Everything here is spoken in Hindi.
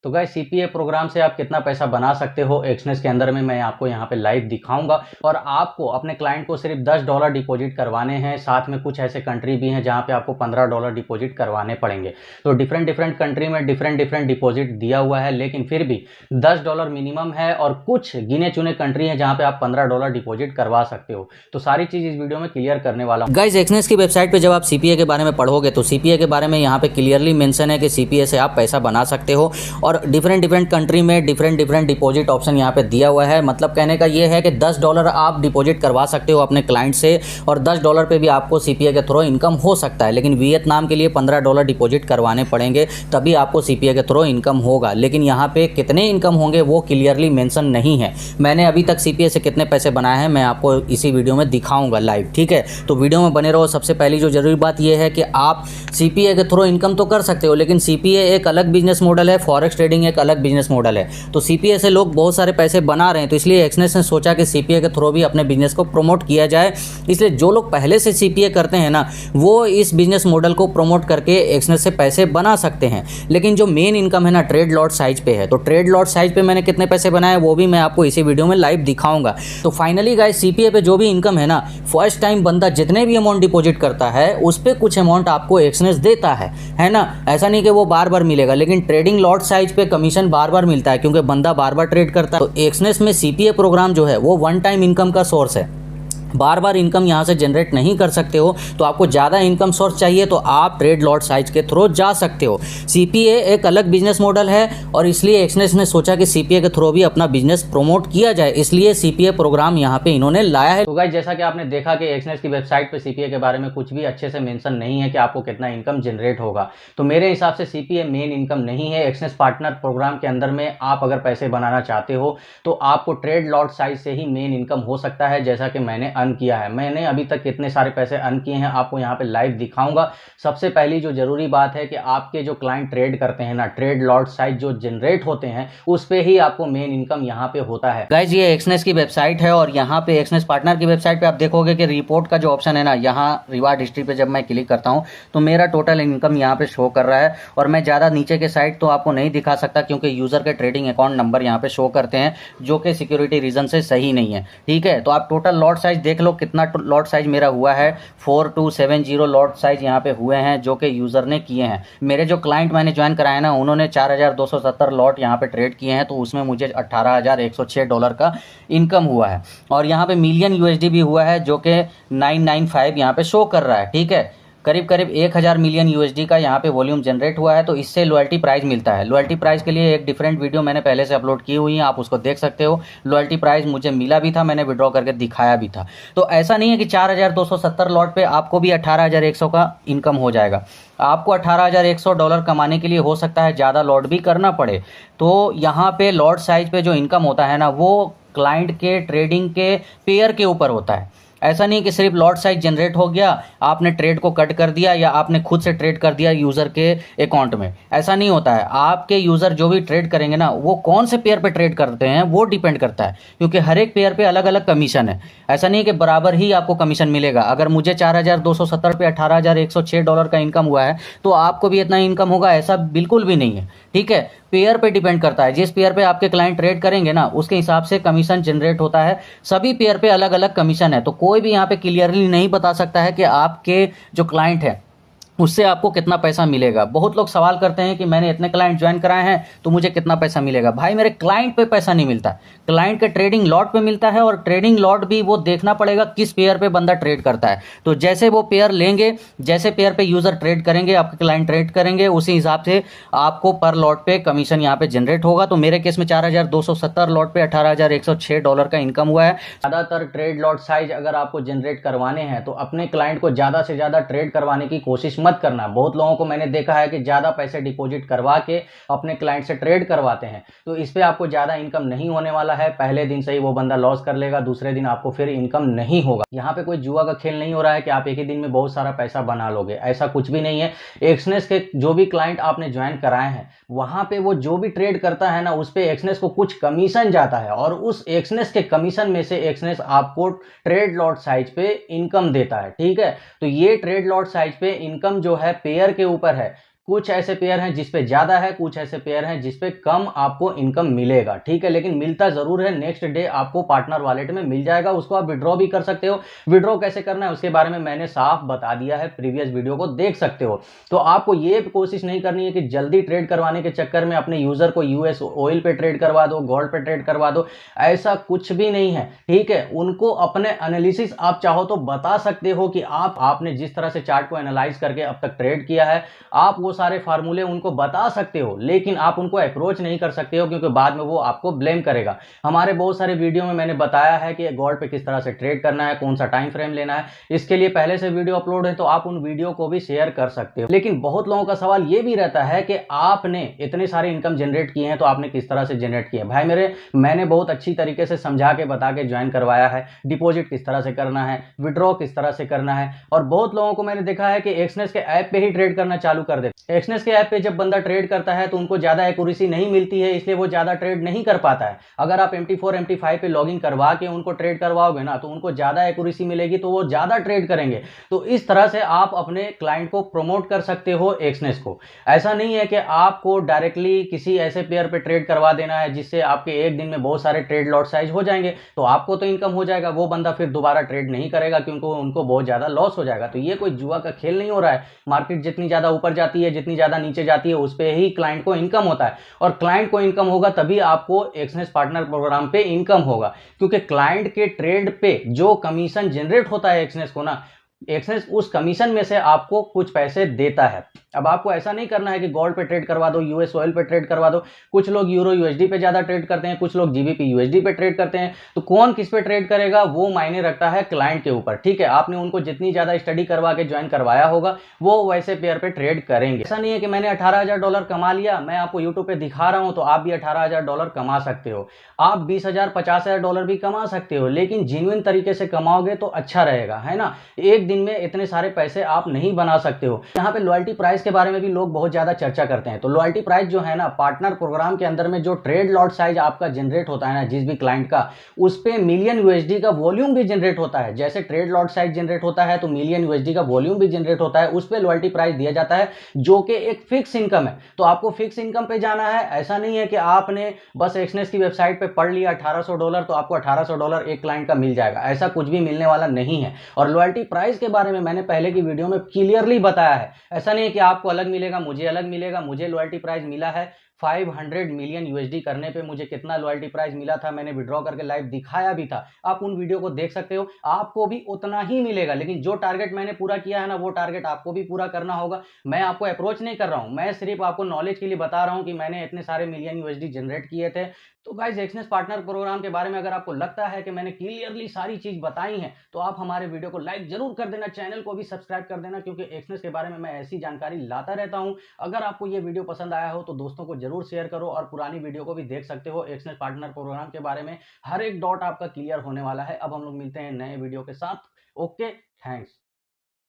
तो गाइस सीपीए प्रोग्राम से आप कितना पैसा बना सकते हो एक्सनेस के अंदर में मैं आपको यहाँ पे लाइव दिखाऊंगा। और आपको अपने क्लाइंट को सिर्फ $10 डिपॉजिट करवाने हैं। साथ में कुछ ऐसे कंट्री भी हैं जहाँ पे आपको $15 डिपॉजिट करवाने पड़ेंगे। तो डिफरेंट डिफरेंट कंट्री में डिफरेंट डिफरेंट डिपॉजिट दिया हुआ है, लेकिन फिर भी $10 मिनिमम है और कुछ गिने चुने कंट्री हैं जहाँ पे आप $15 डिपॉजिट करवा सकते हो। तो सारी चीज़ इस वीडियो में क्लियर करने वाला हूँ। गाइस एक्सनेस की वेबसाइट पे जब आप सीपीए के बारे में पढ़ोगे तो सीपीए के बारे में यहाँ पे क्लियरली मेंशन है कि सीपीए से आप पैसा बना सकते हो और डिफरेंट डिफरेंट कंट्री में डिफरेंट डिफरेंट डिपॉजिट ऑप्शन यहाँ पे दिया हुआ है। मतलब कहने का ये है कि $10 आप डिपॉजिट करवा सकते हो अपने क्लाइंट से और $10 पे भी आपको सीपीए के थ्रू इनकम हो सकता है। लेकिन वियतनाम के लिए $15 डिपॉजिट करवाने पड़ेंगे तभी आपको सीपीए के थ्रू इनकम होगा। लेकिन यहाँ पे कितने इनकम होंगे वो क्लियरली मेंशन नहीं है। मैंने अभी तक सीपीए से कितने पैसे बनाए हैं मैं आपको इसी वीडियो में दिखाऊंगा लाइव, ठीक है। तो वीडियो में बने रहो। सबसे पहली जो जरूरी बात यह है कि आप सीपीए के थ्रू इनकम तो कर सकते हो, लेकिन सीपीए एक अलग बिजनेस मॉडल है, फॉरेक्स ट्रेडिंग एक अलग बिजनेस मॉडल है। तो सीपीए से लोग बहुत सारे पैसे बना रहे हैं, तो इसलिए एक्सनेस ने सोचा कि सीपीए के थ्रू भी अपने बिजनेस को प्रमोट किया जाए। इसलिए जो लोग पहले से सीपीए करते हैं ना, वो इस बिजनेस मॉडल को प्रमोट करके एक्सनेस से पैसे बना सकते हैं। लेकिन जो मेन इनकम है ना, ट्रेड लॉट साइज पे है। तो ट्रेड लॉट साइज पे मैंने कितने पैसे बनाए वो भी मैं आपको इसी वीडियो में लाइव दिखाऊंगा। तो फाइनली गाइस सीपीए पे जो भी इनकम है ना, फर्स्ट टाइम बंदा जितने भी अमाउंट डिपॉजिट करता है उस पे कुछ अमाउंट आपको एक्सनेस देता है ना। ऐसा नहीं कि वो बार बार मिलेगा, लेकिन ट्रेडिंग लॉट साइज पे कमीशन बार बार मिलता है क्योंकि बंदा बार बार ट्रेड करता है। तो एक्सनेस में सीपीए प्रोग्राम जो है वो वन टाइम इनकम का सोर्स है, बार बार इनकम यहाँ से जनरेट नहीं कर सकते हो। तो आपको ज़्यादा इनकम सोर्स चाहिए तो आप ट्रेड लॉट साइज के थ्रू जा सकते हो। सीपीए एक अलग बिजनेस मॉडल है और इसलिए एक्सनेस ने सोचा कि सीपीए के थ्रू भी अपना बिजनेस प्रमोट किया जाए, इसलिए सीपीए प्रोग्राम यहाँ पे इन्होंने लाया है। तो गाइस जैसा कि आपने देखा कि एक्सनेस की वेबसाइट पे सीपीए के बारे में कुछ भी अच्छे से मेंशन नहीं है कि आपको कितना इनकम जनरेट होगा। तो मेरे हिसाब से सीपीए मेन इनकम नहीं है। एक्सनेस पार्टनर प्रोग्राम के अंदर में आप अगर पैसे बनाना चाहते हो तो आपको ट्रेड लॉट साइज से ही मेन इनकम हो सकता है, जैसा कि मैंने अर्न किया है। मैंने अभी तक कितने सारे पैसे अर्न किए हैं आपको यहाँ पे लाइव दिखाऊंगा। सबसे पहली जो जरूरी बात है कि आपके जो क्लाइंट ट्रेड करते हैं ना, ट्रेड लॉट साइज जो जनरेट होते हैं उस पे ही आपको मेन इनकम यहाँ पे होता है। गाइज ये एक्सनेस की वेबसाइट है और यहाँ पे एक्सनेस पार्टनर की वेबसाइट पे आप देखोगे कि रिपोर्ट का जो ऑप्शन है ना, यहाँ रिवार्ड हिस्ट्री पे जब मैं क्लिक करता हूँ तो मेरा टोटल इनकम यहाँ पे शो कर रहा है। और मैं ज़्यादा नीचे के साइड तो आपको नहीं दिखा सकता क्योंकि यूज़र के ट्रेडिंग अकाउंट नंबर यहाँ पे शो करते हैं जो कि सिक्योरिटी रीजन से सही नहीं है, ठीक है। तो आप टोटल लॉट साइज देख लो कितना लॉट साइज मेरा हुआ है। 4270 लॉट साइज यहाँ पे हुए हैं जो कि यूज़र ने किए हैं। मेरे जो क्लाइंट मैंने ज्वाइन कराया ना, उन्होंने 4270 लॉट यहाँ पे ट्रेड किए हैं, तो उसमें मुझे $18,106 का इनकम हुआ है। और यहाँ पे मिलियन यूएसडी भी हुआ है जो कि 995 यहाँ पे शो कर रहा है, ठीक है। करीब करीब 1000 मिलियन यूएसडी का यहाँ पे वॉल्यूम जनरेट हुआ है। तो इससे लॉयल्टी प्राइस मिलता है। लॉयल्टी प्राइस के लिए एक डिफरेंट वीडियो मैंने पहले से अपलोड की हुई है, आप उसको देख सकते हो। लॉयल्टी प्राइस मुझे मिला भी था, मैंने विड्रॉ करके दिखाया भी था। तो ऐसा नहीं है कि 4270 लॉट पे आपको भी 18100 का इनकम हो जाएगा। आपको $18,100 कमाने के लिए हो सकता है ज़्यादा लॉट भी करना पड़े। तो यहाँ पे लॉट साइज पे जो इनकम होता है ना, वो क्लाइंट के ट्रेडिंग के पेयर के ऊपर होता है। ऐसा नहीं कि सिर्फ लॉट साइज जनरेट हो गया, आपने ट्रेड को कट कर दिया या आपने खुद से ट्रेड कर दिया यूज़र के अकाउंट में। ऐसा नहीं होता है। आपके यूज़र जो भी ट्रेड करेंगे ना, वो कौन से पेयर पे ट्रेड करते हैं वो डिपेंड करता है, क्योंकि हर एक पेयर पे अलग अलग कमीशन है। ऐसा नहीं है कि बराबर ही आपको कमीशन मिलेगा। अगर मुझे 4270 पे $18,106 का इनकम हुआ है तो आपको भी इतना इनकम होगा, ऐसा बिल्कुल भी नहीं है, ठीक है। पेयर पे डिपेंड करता है। जिस पेयर पे आपके क्लाइंट ट्रेड करेंगे ना, उसके हिसाब से कमीशन जनरेट होता है। सभी पेयर पे अलग अलग कमीशन है। तो कोई भी यहाँ पे क्लियरली नहीं बता सकता है कि आपके जो क्लाइंट है उससे आपको कितना पैसा मिलेगा। बहुत लोग सवाल करते हैं कि मैंने इतने क्लाइंट ज्वाइन कराए हैं तो मुझे कितना पैसा मिलेगा। भाई मेरे क्लाइंट पे पैसा नहीं मिलता, क्लाइंट के ट्रेडिंग लॉट पे मिलता है। और ट्रेडिंग लॉट भी वो देखना पड़ेगा किस पेयर पे बंदा ट्रेड करता है। तो जैसे वो पेयर लेंगे, जैसे पेयर पे यूज़र ट्रेड करेंगे, आपके क्लाइंट ट्रेड करेंगे, उसी हिसाब से आपको पर लॉट पे कमीशन यहाँ पे जनरेट होगा। तो मेरे केस में 4270 लॉट पे $18,106 का इनकम हुआ है। ज़्यादातर ट्रेड लॉट साइज अगर आपको जनरेट करवाने हैं तो अपने क्लाइंट को ज़्यादा से ज़्यादा ट्रेड करवाने की कोशिश मत करना। बहुत लोगों को मैंने देखा है कि ज़्यादा पैसे डिपॉजिट करवा के अपने क्लाइंट से ट्रेड करवाते हैं। तो इस पे आपको ज़्यादा इनकम नहीं होने वाला है। पहले दिन से ही वो बंदा लॉस कर लेगा, दूसरे दिन आपको फिर इनकम नहीं होगा। यहाँ पे कोई जुआ का खेल नहीं हो रहा है कि आप एक ही दिन में बहुत सारा पैसा बना लोगे, ऐसा कुछ भी नहीं है। एक्सनेस के जो भी क्लाइंट आपने ज्वाइन कराए हैं, वहाँ पे वो जो भी ट्रेड करता है ना, उस पे एक्सनेस को कुछ कमीशन जाता है और उस एक्सनेस के कमीशन में से एक्सनेस आपको ट्रेड लॉट साइज पे इनकम देता है, ठीक है। तो ये ट्रेड लॉट साइज पे इनकम जो है पेयर के ऊपर है। कुछ ऐसे पेयर हैं जिस पे ज़्यादा है, कुछ ऐसे पेयर हैं जिस पे कम आपको इनकम मिलेगा, ठीक है, लेकिन मिलता ज़रूर है। नेक्स्ट डे आपको पार्टनर वॉलेट में मिल जाएगा, उसको आप विड्रॉ भी कर सकते हो। विड्रॉ कैसे करना है उसके बारे में मैंने साफ बता दिया है, प्रीवियस वीडियो को देख सकते हो। तो आपको ये कोशिश नहीं करनी है कि जल्दी ट्रेड करवाने के चक्कर में अपने यूज़र को यूएस ऑयल पे ट्रेड करवा दो, गोल्ड पे ट्रेड करवा दो, ऐसा कुछ भी नहीं है, ठीक है। उनको अपने एनालिसिस आप चाहो तो बता सकते हो कि आपने जिस तरह से चार्ट को एनालाइज करके अब तक ट्रेड किया है, आप वो सारे फार्मूले उनको बता सकते हो, लेकिन आप उनको अप्रोच नहीं कर सकते हो, क्योंकि बाद में वो आपको ब्लेम करेगा। हमारे बहुत सारे वीडियो में मैंने बताया है कि गोल्ड पे किस तरह से ट्रेड करना है, कौन सा टाइम फ्रेम लेना है, इसके लिए पहले से वीडियो अपलोड है, तो आप उन वीडियो को भी शेयर कर सकते हो। लेकिन बहुत लोगों का सवाल ये भी रहता है कि आपने इतने सारे इनकम जनरेट किए हैं तो आपने किस तरह से जनरेट किए। भाई मेरे, मैंने बहुत अच्छी तरीके से समझा के बता के ज्वाइन करवाया है, डिपॉजिट किस तरह से करना है, विड्रॉ किस तरह से करना है। और बहुत लोगों को मैंने देखा है कि एक्सनेस के ऐप पे ही ट्रेड करना चालू कर देते। एक्सनेस के ऐप पे जब बंदा ट्रेड करता है तो उनको ज्यादा एक्यूरेसी नहीं मिलती है, इसलिए वो ज्यादा ट्रेड नहीं कर पाता है। अगर आप MT4 MT5 पे लॉगिन करवा के उनको ट्रेड करवाओगे ना, तो उनको ज्यादा एक्यूरेसी मिलेगी, तो वो ज्यादा ट्रेड करेंगे। तो इस तरह से आप अपने क्लाइंट को प्रमोट कर सकते हो एक्सनेस को। ऐसा नहीं है कि आपको डायरेक्टली किसी ऐसे पेयर पे ट्रेड करवा देना है जिससे आपके एक दिन में बहुत सारे ट्रेड लॉट साइज हो जाएंगे, तो आपको तो इनकम हो जाएगा, वो बंदा फिर दोबारा ट्रेड नहीं करेगा क्योंकि उनको बहुत ज्यादा लॉस हो जाएगा। तो ये कोई जुआ का खेल नहीं हो रहा है। मार्केट जितनी ज्यादा ऊपर जाती है, जितनी ज्यादा नीचे जाती है, उस पे ही क्लाइंट को इनकम होता है, और क्लाइंट को इनकम होगा तभी आपको एक्सनेस पार्टनर प्रोग्राम पे इनकम होगा, क्योंकि क्लाइंट के ट्रेड पे जो कमीशन जनरेट होता है एक्सनेस को ना, एक्सनेस उस कमीशन में से आपको कुछ पैसे देता है। अब आपको ऐसा नहीं करना है कि गोल्ड पे ट्रेड करवा दो, यूएस ऑयल पे ट्रेड करवा दो। कुछ लोग यूरो यूएसडी पे ज्यादा ट्रेड करते हैं, कुछ लोग जीबीपी यूएसडी पे ट्रेड करते हैं। तो कौन किस पे ट्रेड करेगा वो मायने रखता है क्लाइंट के ऊपर, ठीक है। आपने उनको जितनी ज्यादा स्टडी करवा के ज्वाइन करवाया होगा, वो वैसे पेयर पे ट्रेड करेंगे। ऐसा नहीं है कि मैंने $18,000 कमा लिया, मैं आपको यूट्यूब पे दिखा रहा हूं तो आप भी $18,000 कमा सकते हो। आप $20,000 $50,000 भी कमा सकते हो, लेकिन जेन्युइन तरीके से कमाओगे तो अच्छा रहेगा, है ना। एक दिन में इतने सारे पैसे आप नहीं बना सकते हो। यहाँ पे लॉयल्टी प्राइस के बारे में भी लोग बहुत ज्यादा चर्चा करते हैं। तो लॉयल्टी प्राइस जो है ना, पार्टनर प्रोग्राम के अंदर में जो ट्रेड लॉट साइज आपका जनरेट होता है ना, जिस भी क्लाइंट का, उस पे मिलियन यूएसडी का वॉल्यूम भी जनरेट होता है। जैसे ट्रेड लॉट साइज जनरेट होता है तो मिलियन यूएसडी का वॉल्यूम भी जनरेट होता है, उस पे लॉयल्टी प्राइस दिया जाता है, जो कि एक फिक्स इनकम है। तो आपको फिक्स इनकम पे जाना है। ऐसा नहीं है कि आपने बस एक्सनेस की वेबसाइट पे पढ़ लिया $1800 तो आपको $1800 एक क्लाइंट का मिल जाएगा, ऐसा कुछ भी मिलने वाला नहीं है। और लॉयल्टी प्राइस के बारे में मैंने पहले की वीडियो में क्लियरली बताया है। ऐसा नहीं है कि आपको अलग मिलेगा, मुझे अलग मिलेगा। मुझे लॉयल्टी प्राइस मिला है 500 मिलियन यूएसडी करने पे मुझे कितना लॉयल्टी प्राइस मिला था, मैंने विड्रॉ करके लाइव दिखाया भी था, आप उन वीडियो को देख सकते हो। आपको भी उतना ही मिलेगा, लेकिन जो टारगेट मैंने पूरा किया है ना, वो टारगेट आपको भी पूरा करना होगा। मैं आपको अप्रोच नहीं कर रहा हूं, मैं सिर्फ आपको नॉलेज के लिए बता रहा हूं कि मैंने इतने सारे मिलियन यूएसडी जनरेट किए थे। तो गाइस, एक्सनेस पार्टनर प्रोग्राम के बारे में अगर आपको लगता है कि मैंने क्लियरली सारी चीज बताई है, तो आप हमारे वीडियो को लाइक जरूर कर देना, चैनल को भी सब्सक्राइब कर देना, क्योंकि एक्सनेस के बारे में मैं ऐसी जानकारी लाता रहता हूं। अगर आपको ये वीडियो पसंद आया हो तो दोस्तों को जरूर शेयर करो, और पुरानी वीडियो को भी देख सकते हो। एक्सनेस पार्टनर प्रोग्राम के बारे में हर एक डॉट आपका क्लियर होने वाला है। अब हम लोग मिलते हैं नए वीडियो के साथ। Okay, thanks.